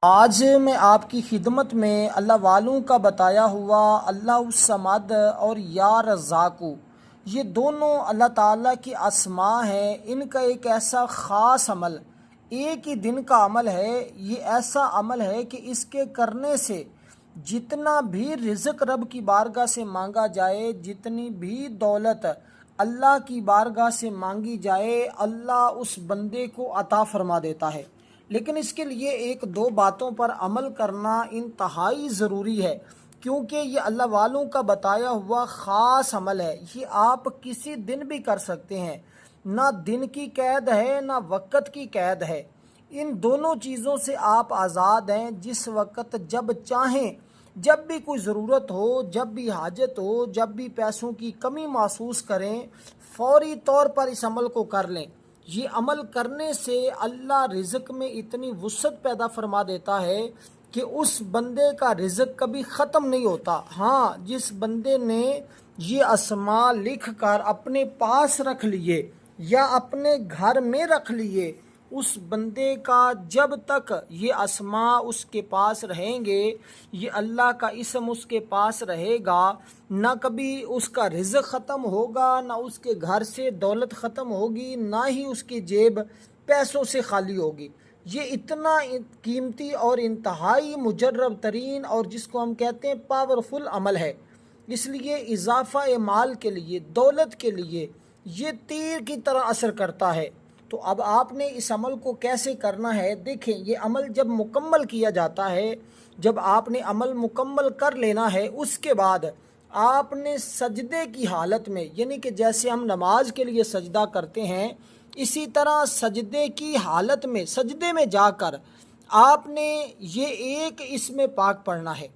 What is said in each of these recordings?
آج میں آپ کی خدمت میں اللہ والوں کا بتایا ہوا اللہ الصمد اور یا رزاقو، یہ دونوں اللہ تعالیٰ کی اسماء ہیں۔ ان کا ایک ایسا خاص عمل، ایک ہی دن کا عمل ہے۔ یہ ایسا عمل ہے کہ اس کے کرنے سے جتنا بھی رزق رب کی بارگاہ سے مانگا جائے، جتنی بھی دولت اللہ کی بارگاہ سے مانگی جائے، اللہ اس بندے کو عطا فرما دیتا ہے۔ لیکن اس کے لیے ایک دو باتوں پر عمل کرنا انتہائی ضروری ہے، کیونکہ یہ اللہ والوں کا بتایا ہوا خاص عمل ہے۔ یہ آپ کسی دن بھی کر سکتے ہیں، نہ دن کی قید ہے نہ وقت کی قید ہے۔ ان دونوں چیزوں سے آپ آزاد ہیں۔ جس وقت جب چاہیں، جب بھی کوئی ضرورت ہو، جب بھی حاجت ہو، جب بھی پیسوں کی کمی محسوس کریں، فوری طور پر اس عمل کو کر لیں۔ یہ عمل کرنے سے اللہ رزق میں اتنی وسعت پیدا فرما دیتا ہے کہ اس بندے کا رزق کبھی ختم نہیں ہوتا۔ ہاں، جس بندے نے یہ اسماء لکھ کر اپنے پاس رکھ لیے یا اپنے گھر میں رکھ لیے، اس بندے کا جب تک یہ اسماء اس کے پاس رہیں گے، یہ اللہ کا اسم اس کے پاس رہے گا، نہ کبھی اس کا رزق ختم ہوگا، نہ اس کے گھر سے دولت ختم ہوگی، نہ ہی اس کی جیب پیسوں سے خالی ہوگی۔ یہ اتنا قیمتی اور انتہائی مجرب ترین اور جس کو ہم کہتے ہیں پاورفل عمل ہے۔ اس لیے اضافہ مال کے لیے، دولت کے لیے یہ تیر کی طرح اثر کرتا ہے۔ تو اب آپ نے اس عمل کو کیسے کرنا ہے؟ دیکھیں، یہ عمل جب مکمل کیا جاتا ہے، جب آپ نے عمل مکمل کر لینا ہے، اس کے بعد آپ نے سجدے کی حالت میں، یعنی کہ جیسے ہم نماز کے لیے سجدہ کرتے ہیں، اسی طرح سجدے کی حالت میں، سجدے میں جا کر آپ نے یہ ایک اسم پاک پڑھنا ہے،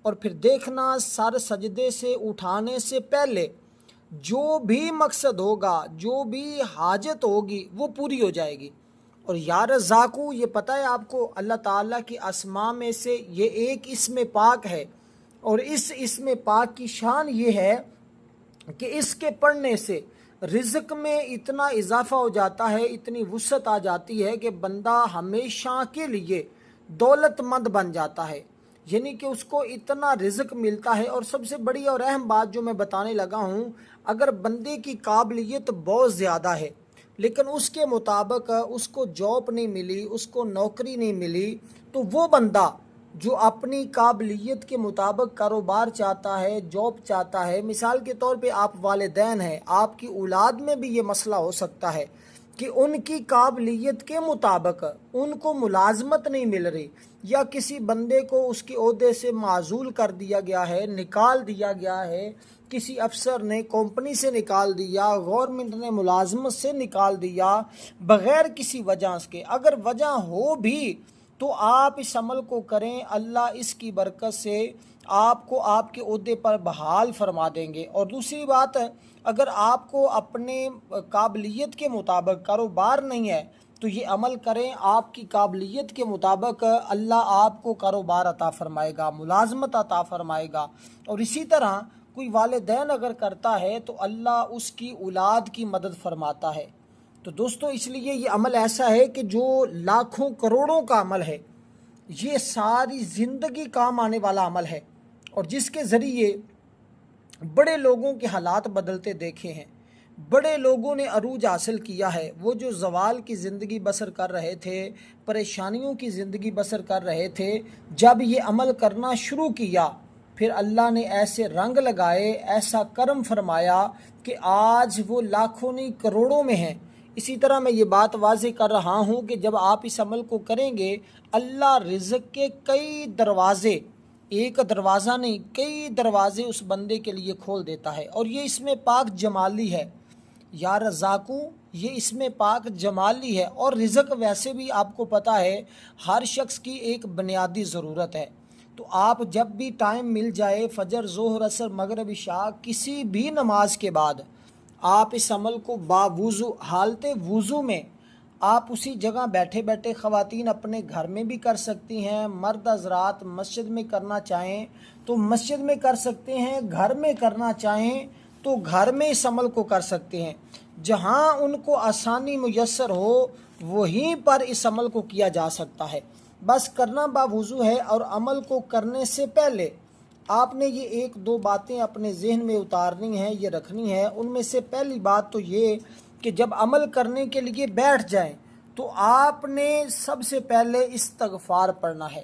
اور پھر دیکھنا سر سجدے سے اٹھانے سے پہلے جو بھی مقصد ہوگا، جو بھی حاجت ہوگی، وہ پوری ہو جائے گی۔ اور یا رزاقو، یہ پتہ ہے آپ کو، اللہ تعالیٰ کی اسماء میں سے یہ ایک اسم پاک ہے، اور اس اسم پاک کی شان یہ ہے کہ اس کے پڑھنے سے رزق میں اتنا اضافہ ہو جاتا ہے، اتنی وسعت آ جاتی ہے کہ بندہ ہمیشہ کے لیے دولت مند بن جاتا ہے، یعنی کہ اس کو اتنا رزق ملتا ہے۔ اور سب سے بڑی اور اہم بات جو میں بتانے لگا ہوں، اگر بندے کی قابلیت بہت زیادہ ہے لیکن اس کے مطابق اس کو جاب نہیں ملی، اس کو نوکری نہیں ملی، تو وہ بندہ جو اپنی قابلیت کے مطابق کاروبار چاہتا ہے، جاب چاہتا ہے، مثال کے طور پہ آپ والدین ہیں، آپ کی اولاد میں بھی یہ مسئلہ ہو سکتا ہے کہ ان کی قابلیت کے مطابق ان کو ملازمت نہیں مل رہی، یا کسی بندے کو اس کے عہدے سے معزول کر دیا گیا ہے، نکال دیا گیا ہے، کسی افسر نے کمپنی سے نکال دیا، گورنمنٹ نے ملازمت سے نکال دیا بغیر کسی وجہ کے۔ اگر وجہ ہو بھی تو آپ اس عمل کو کریں، اللہ اس کی برکت سے آپ کو آپ کے عہدے پر بحال فرما دیں گے۔ اور دوسری بات، اگر آپ کو اپنے قابلیت کے مطابق کاروبار نہیں ہے تو یہ عمل کریں، آپ کی قابلیت کے مطابق اللہ آپ کو کاروبار عطا فرمائے گا، ملازمت عطا فرمائے گا۔ اور اسی طرح کوئی والدین اگر کرتا ہے تو اللہ اس کی اولاد کی مدد فرماتا ہے۔ تو دوستو، اس لیے یہ عمل ایسا ہے کہ جو لاکھوں کروڑوں کا عمل ہے، یہ ساری زندگی کام آنے والا عمل ہے، اور جس کے ذریعے بڑے لوگوں کے حالات بدلتے دیکھے ہیں، بڑے لوگوں نے عروج حاصل کیا ہے۔ وہ جو زوال کی زندگی بسر کر رہے تھے، پریشانیوں کی زندگی بسر کر رہے تھے، جب یہ عمل کرنا شروع کیا، پھر اللہ نے ایسے رنگ لگائے، ایسا کرم فرمایا کہ آج وہ لاکھوں نہیں کروڑوں میں ہیں۔ اسی طرح میں یہ بات واضح کر رہا ہوں کہ جب آپ اس عمل کو کریں گے، اللہ رزق کے کئی دروازے، ایک دروازہ نہیں، کئی دروازے اس بندے کے لیے کھول دیتا ہے۔ اور یہ اسم پاک جمالی ہے، یا رزاقو، یہ اسم پاک جمالی ہے۔ اور رزق ویسے بھی آپ کو پتہ ہے ہر شخص کی ایک بنیادی ضرورت ہے، تو آپ جب بھی ٹائم مل جائے، فجر، ظہر، عصر، مغرب، عشاء، کسی بھی نماز کے بعد آپ اس عمل کو باوضو، حالت وضو میں آپ اسی جگہ بیٹھے بیٹھے، خواتین اپنے گھر میں بھی کر سکتی ہیں، مرد حضرات مسجد میں کرنا چاہیں تو مسجد میں کر سکتے ہیں، گھر میں کرنا چاہیں تو گھر میں اس عمل کو کر سکتے ہیں۔ جہاں ان کو آسانی میسر ہو وہیں پر اس عمل کو کیا جا سکتا ہے۔ بس کرنا باوضو ہے، اور عمل کو کرنے سے پہلے آپ نے یہ ایک دو باتیں اپنے ذہن میں اتارنی ہیں، یہ رکھنی ہے۔ ان میں سے پہلی بات تو یہ کہ جب عمل کرنے کے لیے بیٹھ جائیں تو آپ نے سب سے پہلے استغفار پڑھنا ہے،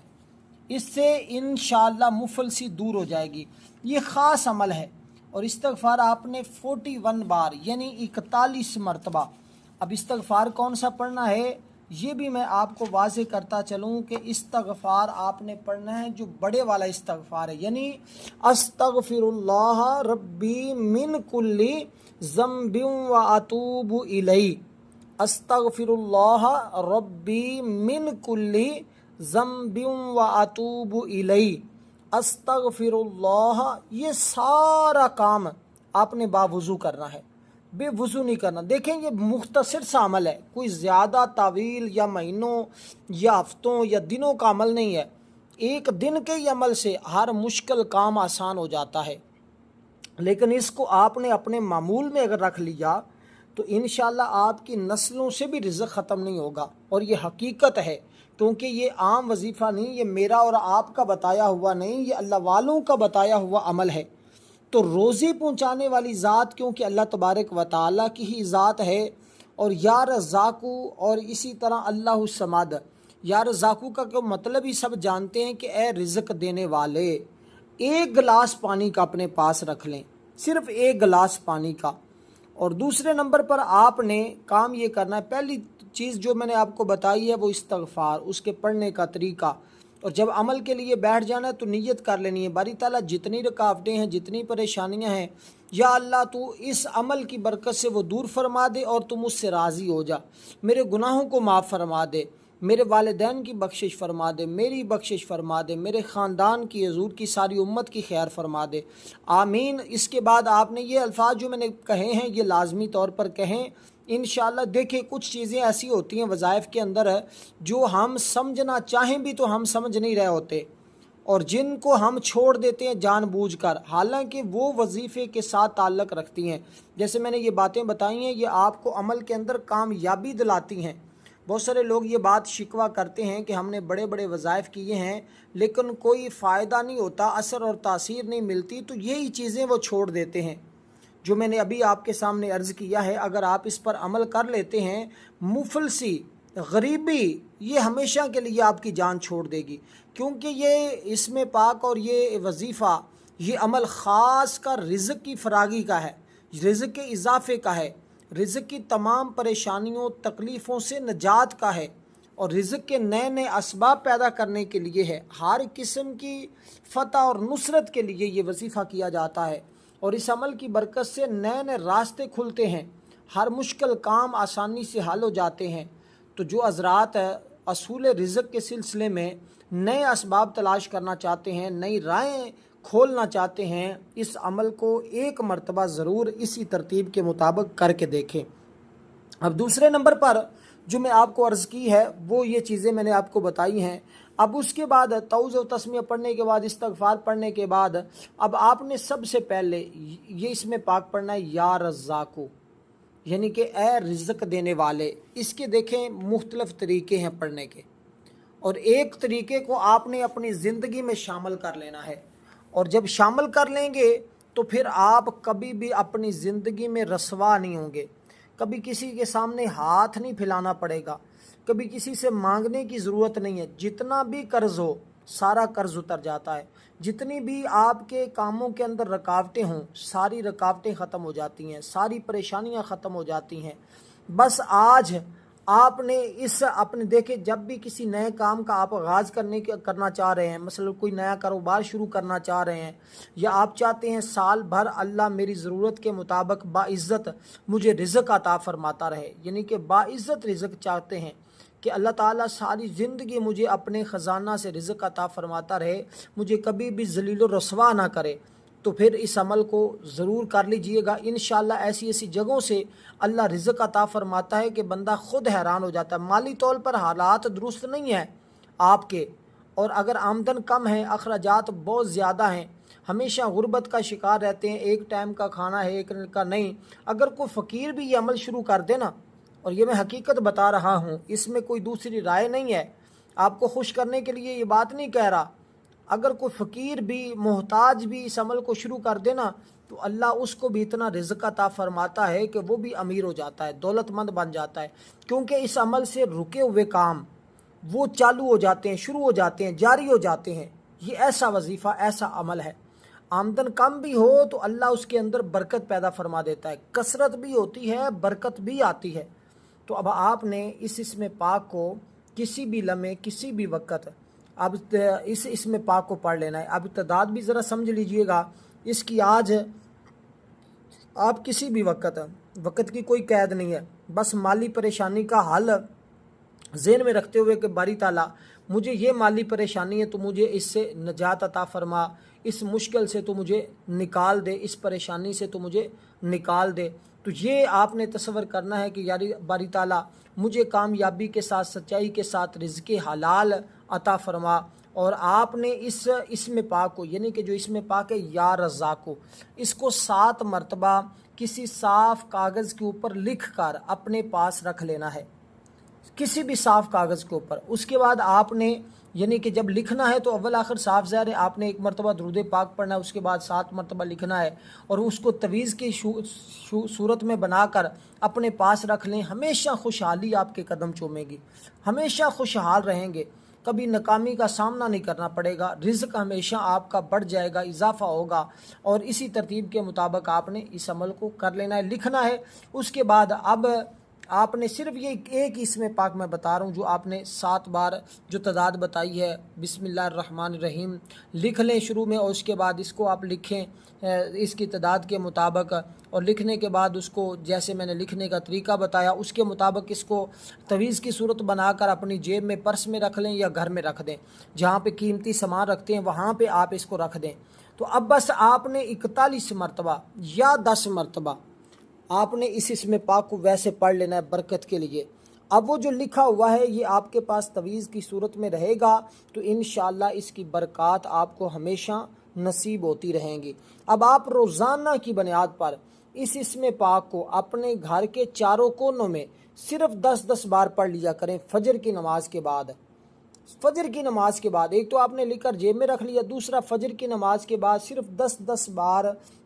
اس سے انشاءاللہ مفلسی دور ہو جائے گی۔ یہ خاص عمل ہے، اور استغفار آپ نے 41 بار یعنی 41 مرتبہ۔ اب استغفار کون سا پڑھنا ہے یہ بھی میں آپ کو واضح کرتا چلوں کہ استغفار آپ نے پڑھنا ہے جو بڑے والا استغفار ہے، یعنی استغفر اللہ ربی من کل ذنب و اتوب الیہ۔ استغفر اللہ ربی من کل ذنب و اتوب الیہ۔ استغفر اللہ، یہ سارا کام آپ نے باوضو کرنا ہے، بے وضو نہیں کرنا۔ دیکھیں یہ مختصر سا عمل ہے، کوئی زیادہ طویل یا مہینوں یا ہفتوں یا دنوں کا عمل نہیں ہے۔ ایک دن کے ہی عمل سے ہر مشکل کام آسان ہو جاتا ہے، لیکن اس کو آپ نے اپنے معمول میں اگر رکھ لیا تو انشاءاللہ آپ کی نسلوں سے بھی رزق ختم نہیں ہوگا، اور یہ حقیقت ہے، کیونکہ یہ عام وظیفہ نہیں، یہ میرا اور آپ کا بتایا ہوا نہیں، یہ اللہ والوں کا بتایا ہوا عمل ہے۔ تو روزی پہنچانے والی ذات کیونکہ اللہ تبارک و تعالیٰ کی ہی ذات ہے، اور یا رزاقو، اور اسی طرح اللہ الصمد۔ یا رزاقو کا کوئی مطلب ہی سب جانتے ہیں کہ اے رزق دینے والے، ایک گلاس پانی کا اپنے پاس رکھ لیں، صرف ایک گلاس پانی کا۔ اور دوسرے نمبر پر آپ نے کام یہ کرنا ہے، پہلی چیز جو میں نے آپ کو بتائی ہے وہ استغفار، اس کے پڑھنے کا طریقہ۔ اور جب عمل کے لیے بیٹھ جانا ہے تو نیت کر لینی ہے، باری تعالیٰ جتنی رکاوٹیں ہیں، جتنی پریشانیاں ہیں، یا اللہ تو اس عمل کی برکت سے وہ دور فرما دے، اور تم اس سے راضی ہو جا، میرے گناہوں کو معاف فرما دے، میرے والدین کی بخشش فرما دے، میری بخشش فرما دے، میرے خاندان کی، حضور کی ساری امت کی خیر فرما دے، آمین۔ اس کے بعد آپ نے یہ الفاظ جو میں نے کہے ہیں یہ لازمی طور پر کہیں انشاءاللہ۔ دیکھیں کچھ چیزیں ایسی ہوتی ہیں وظائف کے اندر جو ہم سمجھنا چاہیں بھی تو ہم سمجھ نہیں رہے ہوتے، اور جن کو ہم چھوڑ دیتے ہیں جان بوجھ کر، حالانکہ وہ وظیفے کے ساتھ تعلق رکھتی ہیں۔ جیسے میں نے یہ باتیں بتائی ہیں، یہ آپ کو عمل کے اندر کامیابی دلاتی ہیں۔ بہت سارے لوگ یہ بات شکوہ کرتے ہیں کہ ہم نے بڑے بڑے وظائف کیے ہیں لیکن کوئی فائدہ نہیں ہوتا، اثر اور تاثیر نہیں ملتی، تو یہی چیزیں وہ چھوڑ دیتے ہیں جو میں نے ابھی آپ کے سامنے عرض کیا ہے۔ اگر آپ اس پر عمل کر لیتے ہیں، مفلسی، غریبی، یہ ہمیشہ کے لیے آپ کی جان چھوڑ دے گی، کیونکہ یہ اسم پاک اور یہ وظیفہ، یہ عمل خاص کا رزق کی فراگی کا ہے، رزق کے اضافے کا ہے، رزق کی تمام پریشانیوں تکلیفوں سے نجات کا ہے، اور رزق کے نئے نئے اسباب پیدا کرنے کے لیے ہے۔ ہر قسم کی فتح اور نصرت کے لیے یہ وظیفہ کیا جاتا ہے، اور اس عمل کی برکت سے نئے نئے راستے کھلتے ہیں، ہر مشکل کام آسانی سے حل ہو جاتے ہیں۔ تو جو حضرات اصول رزق کے سلسلے میں نئے اسباب تلاش کرنا چاہتے ہیں، نئی راہیں کھولنا چاہتے ہیں، اس عمل کو ایک مرتبہ ضرور اسی ترتیب کے مطابق کر کے دیکھیں۔ اب دوسرے نمبر پر جو میں آپ کو عرض کی ہے وہ یہ چیزیں میں نے آپ کو بتائی ہیں۔ اب اس کے بعد توبہ و تسمیہ پڑھنے کے بعد، استغفار پڑھنے کے بعد، اب آپ نے سب سے پہلے یہ اس میں پاک پڑھنا ہے یا رزاقو، یعنی کہ اے رزق دینے والے۔ اس کے دیکھیں مختلف طریقے ہیں پڑھنے کے، اور ایک طریقے کو آپ نے اپنی زندگی میں شامل کر لینا ہے، اور جب شامل کر لیں گے تو پھر آپ کبھی بھی اپنی زندگی میں رسوا نہیں ہوں گے، کبھی کسی کے سامنے ہاتھ نہیں پھیلانا پڑے گا، کبھی کسی سے مانگنے کی ضرورت نہیں ہے۔ جتنا بھی قرض ہو سارا قرض اتر جاتا ہے، جتنی بھی آپ کے کاموں کے اندر رکاوٹیں ہوں ساری رکاوٹیں ختم ہو جاتی ہیں، ساری پریشانیاں ختم ہو جاتی ہیں۔ بس آج آپ نے اپنے دیکھے، جب بھی کسی نئے کام کا آپ آغاز کرنا چاہ رہے ہیں، مثلا کوئی نیا کاروبار شروع کرنا چاہ رہے ہیں، یا آپ چاہتے ہیں سال بھر اللہ میری ضرورت کے مطابق باعزت مجھے رزق عطا فرماتا رہے، یعنی کہ باعزت رزق چاہتے ہیں کہ اللہ تعالیٰ ساری زندگی مجھے اپنے خزانہ سے رزق عطا فرماتا رہے، مجھے کبھی بھی ذلیل و رسوا نہ کرے، تو پھر اس عمل کو ضرور کر لیجئے گا۔ انشاءاللہ ایسی ایسی جگہوں سے اللہ رزق عطا فرماتا ہے کہ بندہ خود حیران ہو جاتا ہے۔ مالی طور پر حالات درست نہیں ہیں آپ کے، اور اگر آمدن کم ہے، اخراجات بہت زیادہ ہیں، ہمیشہ غربت کا شکار رہتے ہیں، ایک ٹائم کا کھانا ہے ایک کا نہیں، اگر کوئی فقیر بھی یہ عمل شروع کر دے نا، اور یہ میں حقیقت بتا رہا ہوں، اس میں کوئی دوسری رائے نہیں ہے، آپ کو خوش کرنے کے لیے یہ بات نہیں کہہ رہا. اگر کوئی فقیر بھی محتاج بھی اس عمل کو شروع کر دے نا تو اللہ اس کو بھی اتنا رزق عطا فرماتا ہے کہ وہ بھی امیر ہو جاتا ہے, دولت مند بن جاتا ہے, کیونکہ اس عمل سے رکے ہوئے کام وہ چالو ہو جاتے ہیں, شروع ہو جاتے ہیں, جاری ہو جاتے ہیں. یہ ایسا وظیفہ, ایسا عمل ہے. آمدن کم بھی ہو تو اللہ اس کے اندر برکت پیدا فرما دیتا ہے, کثرت بھی ہوتی ہے, برکت بھی آتی ہے. تو اب آپ نے اس اسم پاک کو کسی بھی لمحے کسی بھی وقت اب اس اسم پاک کو پڑھ لینا ہے. اب تعداد بھی ذرا سمجھ لیجئے گا اس کی. آج آپ کسی بھی وقت کی کوئی قید نہیں ہے, بس مالی پریشانی کا حل ذہن میں رکھتے ہوئے کہ باری تعالیٰ مجھے یہ مالی پریشانی ہے تو مجھے اس سے نجات عطا فرما, اس مشکل سے تو مجھے نکال دے, اس پریشانی سے تو مجھے نکال دے. تو یہ آپ نے تصور کرنا ہے کہ یاری باری تعالیٰ مجھے کامیابی کے ساتھ, سچائی کے ساتھ رزق حلال عطا فرما. اور آپ نے اس اسم پاک کو, یعنی کہ جو اسم پاک ہے یا رزاق کو, اس کو 7 مرتبہ کسی صاف کاغذ کے اوپر لکھ کر اپنے پاس رکھ لینا ہے, کسی بھی صاف کاغذ کے اوپر. اس کے بعد آپ نے یعنی کہ جب لکھنا ہے تو اول آخر صاف ظاہر ہے آپ نے 1 مرتبہ درود پاک پڑھنا ہے, اس کے بعد 7 مرتبہ لکھنا ہے اور اس کو تویز کی صورت میں بنا کر اپنے پاس رکھ لیں. ہمیشہ خوشحالی آپ کے قدم چومے گی, ہمیشہ خوشحال رہیں گے, کبھی ناکامی کا سامنا نہیں کرنا پڑے گا, رزق ہمیشہ آپ کا بڑھ جائے گا, اضافہ ہوگا. اور اسی ترتیب کے مطابق آپ نے اس عمل کو کر لینا ہے, لکھنا ہے. اس کے بعد اب آپ نے صرف یہ ایک اسم پاک میں بتا رہا ہوں جو آپ نے 7 بار جو تعداد بتائی ہے, بسم اللہ الرحمن الرحیم لکھ لیں شروع میں, اور اس کے بعد اس کو آپ لکھیں اس کی تعداد کے مطابق. اور لکھنے کے بعد اس کو جیسے میں نے لکھنے کا طریقہ بتایا اس کے مطابق اس کو تویز کی صورت بنا کر اپنی جیب میں, پرس میں رکھ لیں یا گھر میں رکھ دیں, جہاں پہ قیمتی سامان رکھتے ہیں وہاں پہ آپ اس کو رکھ دیں. تو اب بس آپ نے 41 مرتبہ یا 10 مرتبہ آپ نے اس اسم پاک کو ویسے پڑھ لینا ہے برکت کے لیے. اب وہ جو لکھا ہوا ہے یہ آپ کے پاس تویز کی صورت میں رہے گا تو انشاءاللہ اس کی برکات آپ کو ہمیشہ نصیب ہوتی رہیں گی. اب آپ روزانہ کی بنیاد پر اس اسم پاک کو اپنے گھر کے چاروں کونوں میں صرف 10-10 بار پڑھ لیا کریں. فجر کی نماز کے بعد, فجر کی نماز کے بعد, ایک تو آپ نے لکھ کر جیب میں رکھ لیا, دوسرا فجر کی نماز کے بعد صرف 10-10 بار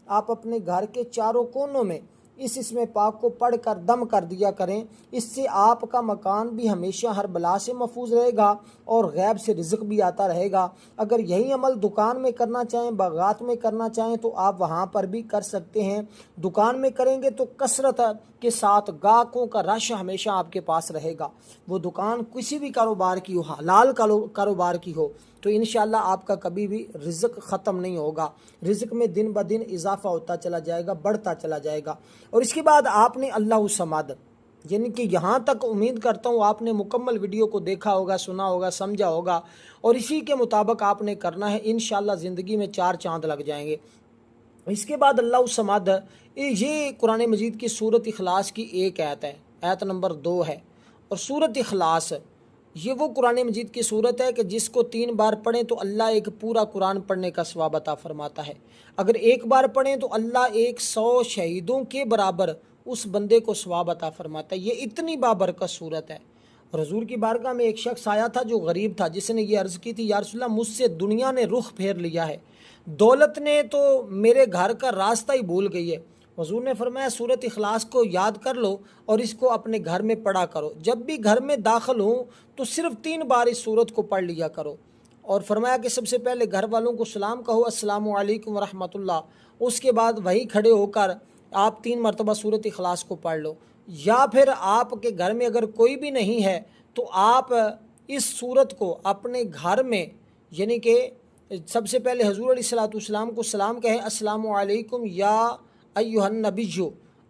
آپ اپنے گھر کے چاروں کونوں میں اس اسم پاک کو پڑھ کر دم کر دیا کریں. اس سے آپ کا مکان بھی ہمیشہ ہر بلا سے محفوظ رہے گا اور غیب سے رزق بھی آتا رہے گا. اگر یہی عمل دکان میں کرنا چاہیں, باغات میں کرنا چاہیں تو آپ وہاں پر بھی کر سکتے ہیں. دکان میں کریں گے تو کثرت کے ساتھ گاہکوں کا رش ہمیشہ آپ کے پاس رہے گا. وہ دکان کسی بھی کاروبار کی ہو, حلال کاروبار کی ہو, تو انشاءاللہ آپ کا کبھی بھی رزق ختم نہیں ہوگا. رزق میں دن بدن اضافہ ہوتا چلا جائے گا, بڑھتا چلا جائے گا. اور اس کے بعد آپ نے اللہ الصمد, یعنی کہ یہاں تک امید کرتا ہوں آپ نے مکمل ویڈیو کو دیکھا ہوگا, سنا ہوگا, سمجھا ہوگا, اور اسی کے مطابق آپ نے کرنا ہے. انشاءاللہ زندگی میں 4 چاند لگ جائیں گے. اس کے بعد اللہ الصمد, یہ قرآن مجید کی سورت اخلاص کی ایک آیت ہے, آیت نمبر 2 ہے. اور سورت اخلاص یہ وہ قرآن مجید کی صورت ہے کہ جس کو 3 بار پڑھیں تو اللہ ایک پورا قرآن پڑھنے کا ثواب عطا فرماتا ہے. اگر 1 بار پڑھیں تو اللہ 100 شہیدوں کے برابر اس بندے کو ثواب عطا فرماتا ہے. یہ اتنی بابرکت صورت ہے. اور حضور کی بارگاہ میں ایک شخص آیا تھا جو غریب تھا, جس نے یہ عرض کی تھی, یا رسول اللہ مجھ سے دنیا نے رخ پھیر لیا ہے, دولت نے تو میرے گھر کا راستہ ہی بھول گئی ہے. حضور نے فرمایا سورت اخلاص کو یاد کر لو اور اس کو اپنے گھر میں پڑھا کرو. جب بھی گھر میں داخل ہوں تو صرف 3 بار اس سورت کو پڑھ لیا کرو. اور فرمایا کہ سب سے پہلے گھر والوں کو سلام کہو, السلام علیکم ورحمۃ اللہ. اس کے بعد وہیں کھڑے ہو کر آپ 3 مرتبہ سورت اخلاص کو پڑھ لو. یا پھر آپ کے گھر میں اگر کوئی بھی نہیں ہے تو آپ اس سورت کو اپنے گھر میں, یعنی کہ سب سے پہلے حضور علیہ السلام کو سلام کہیں, السلام علیکم یا ایھا النبی,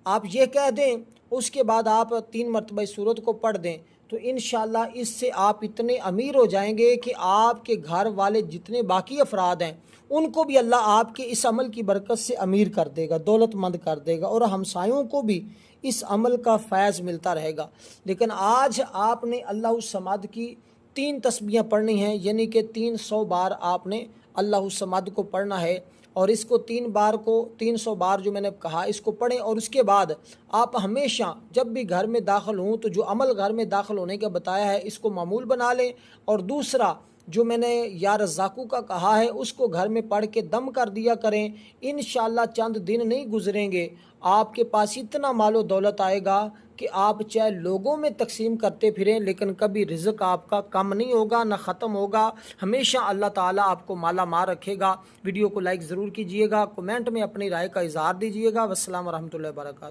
آپ یہ کہہ دیں. اس کے بعد آپ 3 مرتبہ اس سورت کو پڑھ دیں تو انشاءاللہ اس سے آپ اتنے امیر ہو جائیں گے کہ آپ کے گھر والے جتنے باقی افراد ہیں ان کو بھی اللہ آپ کے اس عمل کی برکت سے امیر کر دے گا, دولت مند کر دے گا, اور ہمسایوں کو بھی اس عمل کا فیض ملتا رہے گا. لیکن آج آپ نے اللہ الصمد کی 3 تسبیحیں پڑھنی ہیں, یعنی کہ 300 بار آپ نے اللہ الصمد کو پڑھنا ہے. اور اس کو 300 بار جو میں نے کہا اس کو پڑھیں، اور اس کے بعد آپ ہمیشہ جب بھی گھر میں داخل ہوں تو جو عمل گھر میں داخل ہونے کا بتایا ہے اس کو معمول بنا لیں، اور دوسرا جو میں نے یا رزاقو کا کہا ہے اس کو گھر میں پڑھ کے دم کر دیا کریں۔ انشاءاللہ چند دن نہیں گزریں گے آپ کے پاس اتنا مال و دولت آئے گا کہ آپ چاہے لوگوں میں تقسیم کرتے پھریں لیکن کبھی رزق آپ کا کم نہیں ہوگا نہ ختم ہوگا، ہمیشہ اللہ تعالیٰ آپ کو مالا مال رکھے گا۔ ویڈیو کو لائک ضرور کیجئے گا، کومنٹ میں اپنی رائے کا اظہار دیجئے گا۔ والسلام ورحمۃ اللہ وبرکاتہ۔